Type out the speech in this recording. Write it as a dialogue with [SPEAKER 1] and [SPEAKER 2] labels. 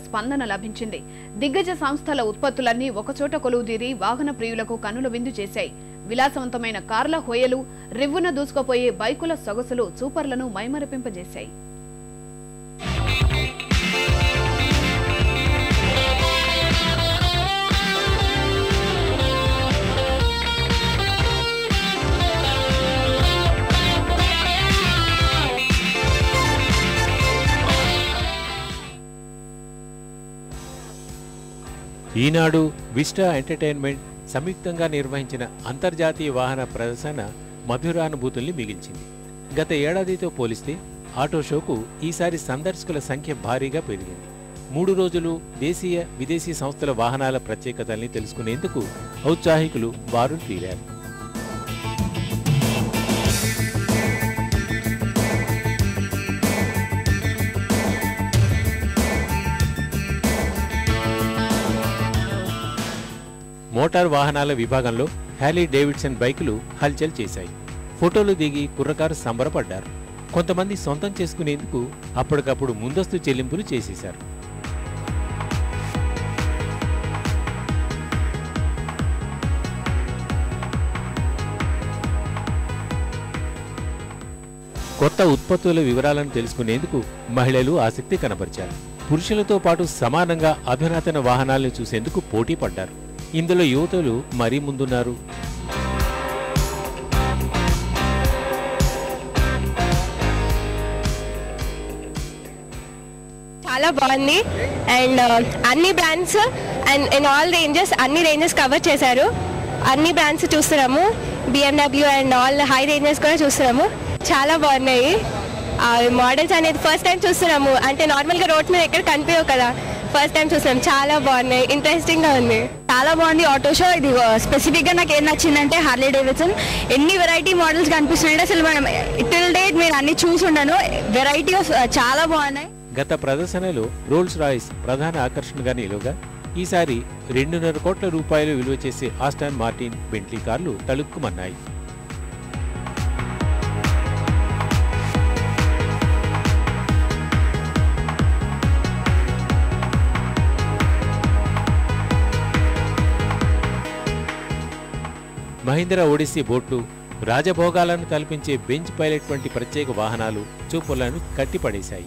[SPEAKER 1] స్పందన లభించింది. దిగ్గజ సంస్థల ఉత్పత్తులన్నీ ఒకచోట కొలువుదీరి వాహన ప్రియులకు కన్నుల విందు చేశాయి. విలాసవంతమైన కార్ల హోయలు, రివ్వున దూసుకుపోయే బైకుల సొగసులు చూపర్లను మైమరపింపజేశాయి.
[SPEAKER 2] ఈనాడు, విస్టా ఎంటర్టైన్మెంట్ సంయుక్తంగా నిర్వహించిన అంతర్జాతీయ వాహన ప్రదర్శన మధురానుభూతుల్ని మిగిల్చింది. గత ఏడాదితో పోలిస్తే ఆటో షోకు ఈసారి సందర్శకుల సంఖ్య భారీగా పెరిగింది. 3 రోజులు దేశీయ, విదేశీ సంస్థల వాహనాల ప్రత్యేకతల్ని తెలుసుకునేందుకు ఔత్సాహికులు బారులు తీరారు. మోటార్ వాహనాల విభాగంలో హ్యాలీ డేవిడ్సన్ బైకులు హల్చల్ చేశాయి. ఫోటోలు దిగి కుర్రకారు సంబరపడ్డారు. కొంతమంది సొంతం చేసుకునేందుకు అప్పటికప్పుడు ముందస్తు చెల్లింపులు చేసేశారు. కొత్త ఉత్పత్తుల వివరాలను తెలుసుకునేందుకు మహిళలు ఆసక్తి కనబరిచారు. పురుషులతో పాటు సమానంగా అధునాతన వాహనాలను చూసేందుకు పోటీ పడ్డారు. ఇందులో యువతులు మరీ ముందున్నారు.
[SPEAKER 3] చాలా బాగుంది. అండ్ అన్ని brands and in all ranges, అన్ని రేంజెస్ కవర్ చేశారు. అన్ని బ్రాండ్స్ చూస్తున్నాము. BMW and all high ranges కూడా చూస్తున్నాము. చాలా బాగున్నాయి మోడల్స్ అనేది. ఫస్ట్ టైం చూస్తున్నాము. అంటే నార్మల్గా రోడ్ మీద ఎక్కడ కనిపించవు కదా, ఫస్ట్ టైం చూస్తున్నాం. చాలా బాగున్నాయి, ఇంట్రెస్టింగ్ గా ఉంది.
[SPEAKER 4] చాలా బాగుంది ఆటో షో. ఇది స్పెసిఫిక్ గా నాకు ఏం నచ్చిందంటే హార్లీ డేవిడ్సన్ ఎన్ని వెరైటీ మోడల్స్ కనిపిస్తున్నాయి. అసలు మనం టిల్ డేట్ మీరు అన్ని చూసుండను. వెరైటీ చాలా బాగున్నాయి.
[SPEAKER 2] గత ప్రదర్శనలో రోల్స్ రాయిస్ ప్రధాన ఆకర్షణగా నిలువగా ఈసారి 2.5 కోట్ల రూపాయలు విలువ చేసే ఆస్టాన్ మార్టిన్, బెంట్లీ కార్లు తళుక్కుమన్నాయి. మహీంద్రా ఒడిస్సీ బోట్లు, రాజభోగాలను కల్పించే బెంచ్ పైలట్ వంటి ప్రత్యేక వాహనాలు చూపులను కట్టిపడేశాయి.